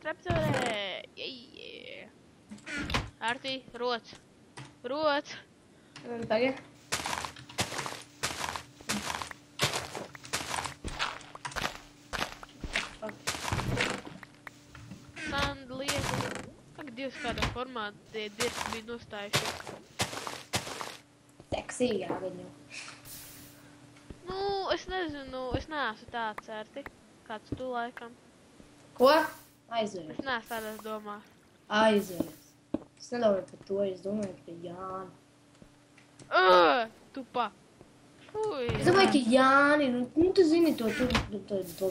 Raptorē! Yeah. Artī, rots. Rots. Tagad. Sand lieta. Ak, Dievs, kādā formā tie dirti bija nostājušies. Seksīgā viņu. Nu, es nezinu, es neesmu tāds, Arti. Kāds tu laikam. Ko? Aizvēries. Es neesmu tādās domās. Aizvēries. Es nedomāju par to, es domāju par Jāni. Tupā. Fui. Es domāju, ka Jāni, nu tu zini to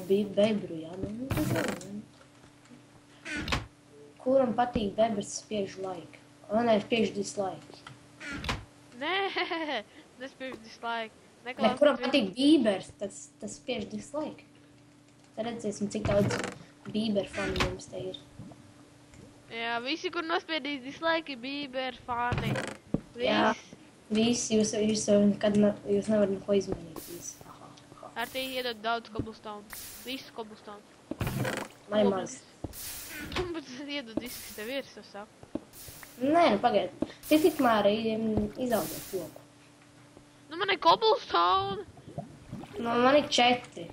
bebru, jā, nu tu zini. Kuram patīk bebras spiežu laiku? O, nē, spiežu dislike. Nē, nespiežu dislike. Nē, kuram patīk bībers, tas spiež dislike. Tad redzēsim, cik daudz bīber fani mums te ir. Jā, visi, kur nospiedīs dislike, bīber fani. Jā, visi, jūs nevarat neko izmainīt. Visi. Artī iedod daudz cobblestone. Visu cobblestone. Man ir maz. Bet iedod visu, kas tev ir, es saku. Nē, nu pagaid. Tikmēr izaugot koku. Nu, man ir cobblestone. Nu, man ir 4.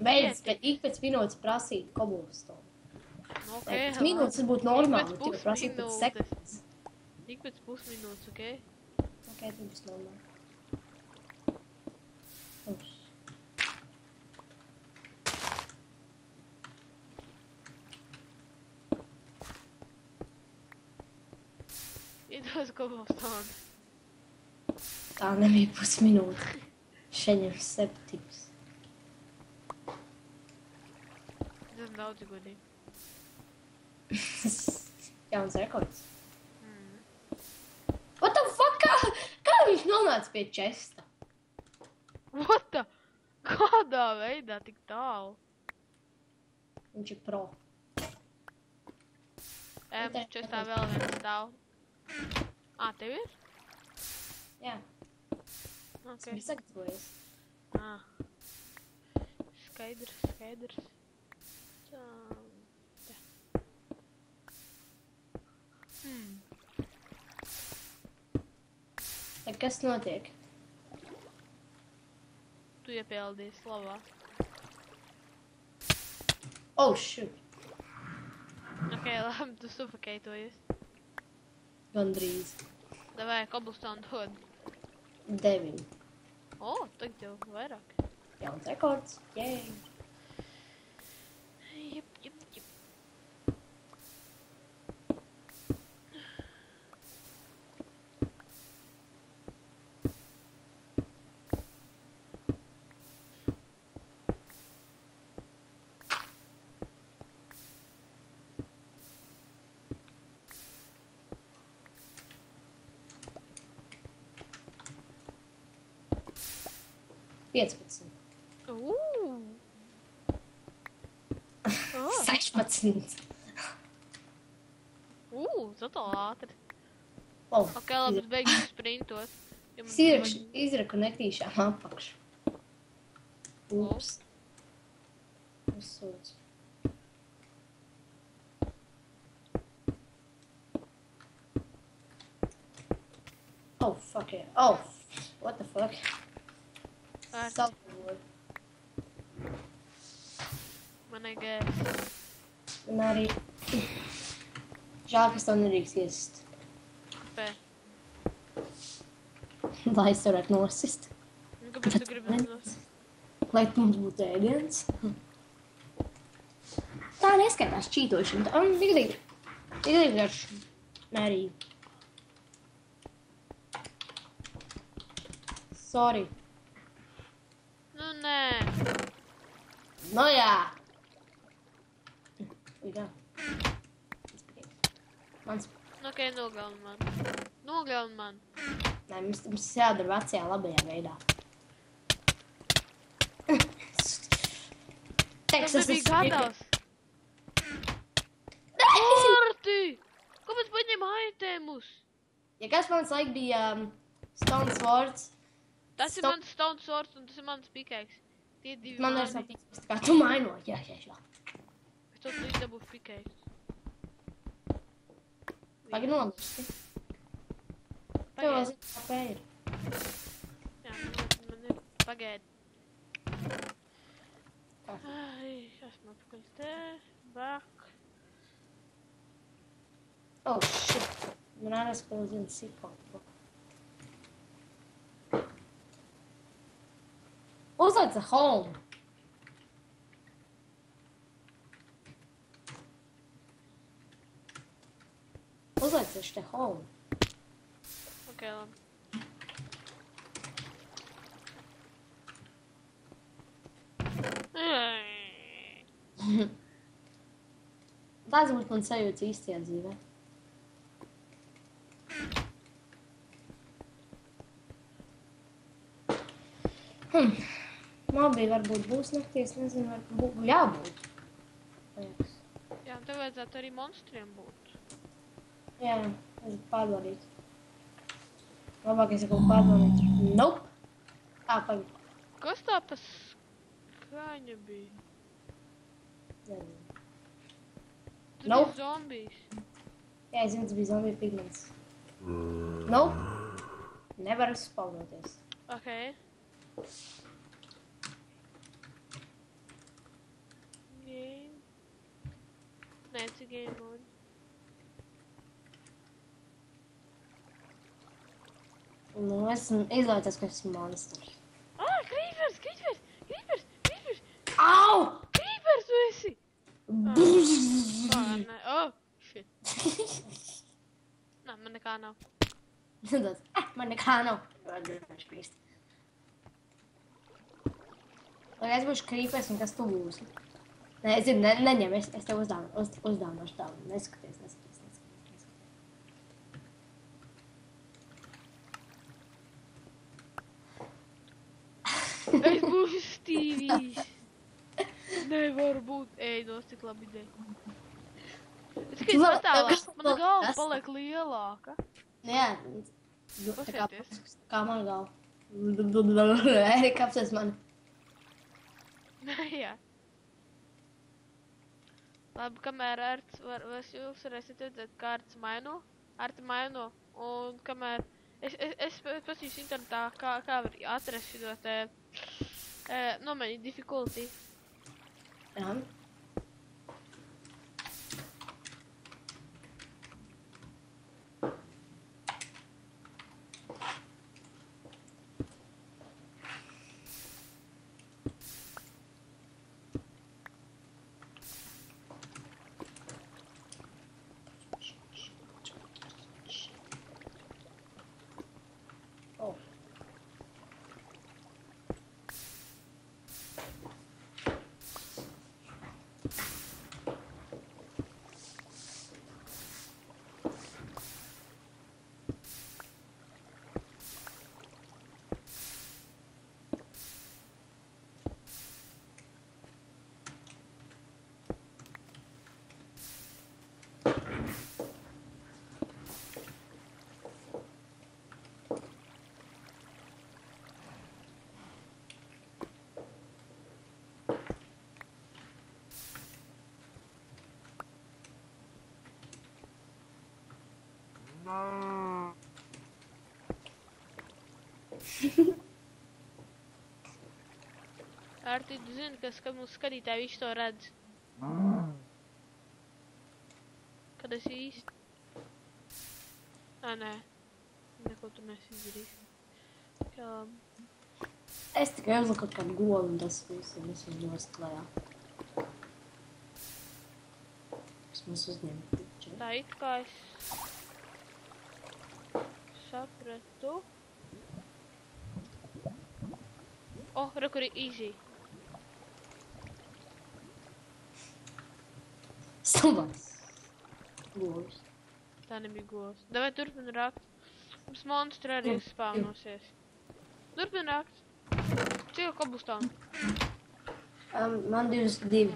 Beidz, ik pēc minūtes prasīt cobblestone. Okay, pēc minūtes būtu normāli, Ik pēc tikai prasīt pēc pusminūtes. sekundes. Ik pēc pusminūtes, okei? Ok, tad būs normāli. Ups. Iedos cobblestone. Tā nebija pusminūte. Šeņem 7. Tas daudz godīgi. Jauns rekords. What the fuck? Kā viņš nonāca pie česta? What the? Kādā veidā tik tālu? Viņš ir pro. Čestā vēl viens stāv. Tev ir? Jā, es Ok. biju sagatavojies. Skaidrs. Tā. Tad kas notiek? Tu iepildīji slavā. Oh, shoot. Ok, labi, tu suffokeitojies. Gandrīz. Davai, cobblestone dod. 9. Tagad jau vairāk. Jauns rekords. Jēj. Jep. Piecpadsmit. 16. Zato ātri. Oh, Ok, labi, es beigšu sprintot. es izraku netīšām apakšu. Ups. Uzsūdzu. Oh, fuck it. Oh, what the fuck? Saltwood. Man gēs. Man arī... Žēl, ka es to nedrīkst iest. Kāpēc? Lai es varētu nosist. Kāpēc tu gribi nosist? Lai mums būtu ēdiens. Tā neskaitās čītošana. Tā tik garš. Arī. Sorry. Nu, nē. No jā. Jā. Mans. Ok, nogalin man. Nē, mums jādara vecajā labajā veidā. Tas bija gatavs. Arti! Kāpēc paņem aitemus? Ja kas mans laik bija Stone Swords, Tas ir mans stone swords un tas ir mans pickaxe. Tie divi man mani. vairs nav pīksts, tā kā tu maino. Jā. Bet tu līdz dabūšu pikēju. Pagaid nogusti. Tev vēl zini, kā ir. Jā, man ir. Pagaid. Ai, esmu apakaļ te. Back. Oh, shit. Man ārās, ka vēl zini sikopu. Uzlaic a home. Uzlaic a šte home. Ok, labi. Tāds būs man sajūts īstajā dzīvē. Labi, varbūt būs naktīs, nezinu, varbūt jābūt. Liekas. Jā, tev vajadzētu arī monstriem būt. Jā, es pārbaudītu. Labāk es kaut pārbaudītu. Nope. Pagaid. Kas tā pa skaņa bija? Nezinu. Tur Nope. bija zombijs. Jā, es zinu, tas bija zombiju pigments. Nope. Nevaru spaudoties. Ok. Game. Nē, cik game mode. Nu, esmu izlaicies, ka esmu monsters. Ah, creepers, creepers, creepers, creepers, Au! creepers tu esi! Nē, oh, shit. Nā, man nekā nav. Man nekā nav. Lai es būšu krīpers un kas tu būsi. Nē, es zinu, neņem, es tev uzdāvināšu tādu. Neskaties. Es būšu Stīvijs. Nevar būt. Ej, nos, cik labi ideja. Es tikai patālāk, mana galva paliek lielāka. Jā, Pasieties. kā man galva. Erika apsies mani. Jā. Labi, kamēr jūs varēsiet redzēt, kā Arts maino, un kamēr es pasīšu internetā, kā var atrast šo te nomainīt difficulty. Jā. Oh. Arti, tu zini, ka mūsu skatītāji visu to redz. Kad es īsti... Nē. Neko tu nesi izdarījis. Jā. Es tikai uzliku kaut kādu golu un tas viss, un es viņu nost klajā. Es mums uzņēmu piču. Tā it kā es... sapratu. Oh, re, kur ir easy. Stulbais. Gols. Tā nebija gols. Davai turpin rakt. Mums monstri arī spāvnosies. Turpin rakt. Cik cobblestone? Man 22.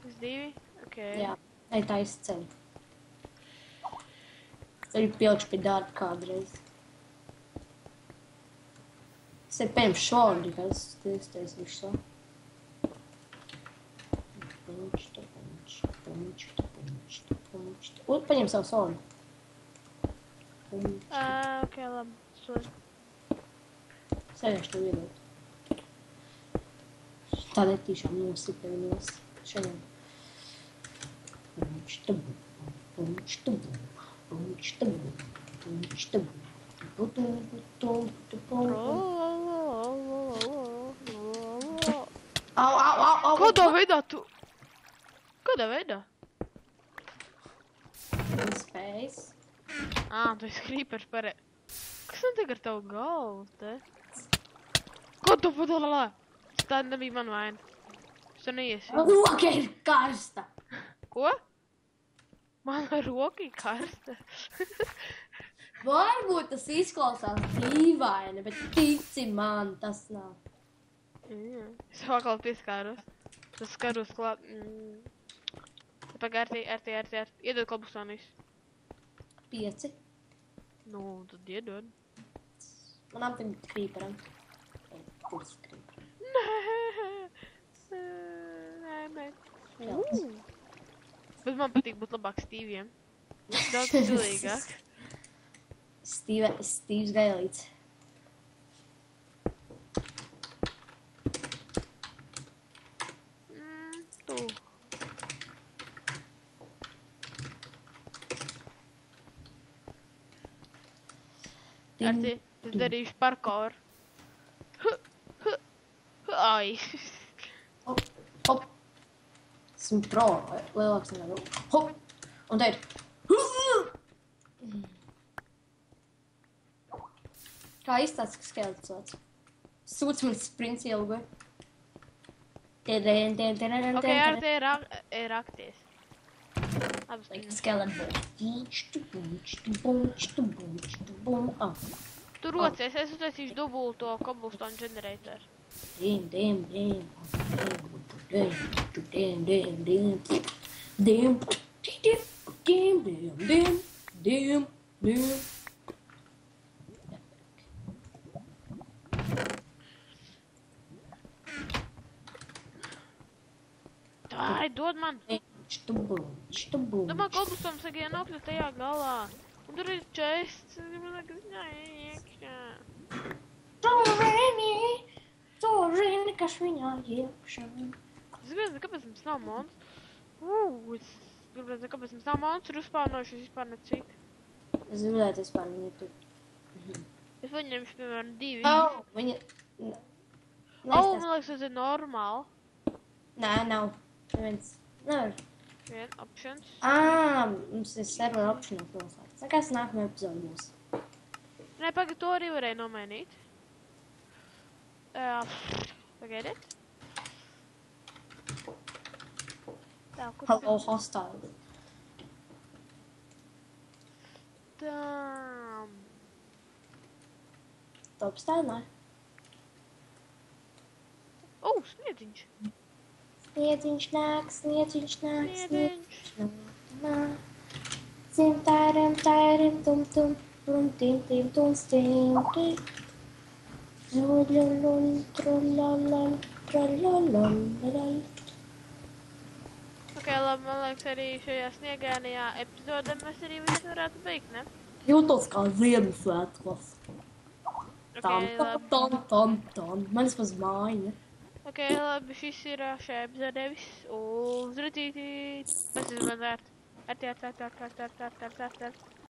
Es 2? Ok. Jā, ej tā izceļ. Es arī pielikšu pie darba kādreiz. Es arī pieņemšu šordi, ka es visu to. Viņš turpin. Paņem savu sonu. Ok, labi. Sēdēšu tev iedot. Tā netīšām nosita viņos. Šajā. Au! Kādā veidā tu? Kādā veidā? Spējas. Tu esi creepers pare... Kas notiek ar tavu galvu, te? Ko tu padalā? Tā nebija man vaina. Es to neiesīju. Roka ir karsta. Ko? Mana roka ir karsta. Varbūt tas izklausās dīvaini, bet tici man, tas nav. Es vakal pieskāros. Tas skaros klāt. Pagā, ērtī. Iedod klabusonīs. 5. Nu, tad iedod. Man aptim creeperam. Kurs creeper. Nē. Bet man patīk būt labāk Stīviem. Daudz cilvēgāk. Stīvs gailīts. Tu. Ērtī, es darīšu parkour. Ai. Hop. Esmu pro, lielāks nekā. Hop. Un te ir. Kā izstāsts, ka skelets vāc. Sūds man sprints ielgoja. Ok, ērtī ir akties. Like skeleton. Tu rocies, es uztaisīšu dubulto cobblestone generatoru. Ai, dod man! Domā, cobblestone sagāja nokļūt tajā galā. Un tur ir chests. Man liekas, iekšā. Torrini, kas viņā iekšā. Es gribētu, kāpēc mums nav monstru? Es gribētu, kāpēc mums nav monstru uzspānojuši vispār necik. Es gribētu vispār viņu tur. Es paņemšu, piemēram, 2. Viņa... Man liekas, tas ir normāli. Nē, nav. Neviens nevar. Vien, options. Mums ir server optional noslēgts. Nekās nākamajā epizode būs. Nē, pagad, to arī varēja nomainīt. Pagaidiet. Tā, kur... Hello, hostile. Tām. Top style, nē? Sniedziņš. Sniedziņš nāk. Sniedziņš. Sim tārim, tum, tim, tum, stim. Trululul, trululul, trululul. Ok, labi, man liekas, arī šajā sniegainajā epizodē mēs arī visu varētu beigt, ne? Jūtos kā Ziemassvētkos. Ok, labi. Man vismaz māja. Ok, labi, šis ir šajā epizodē viss. Uz redzītī. Pēc izmanāt. Ar.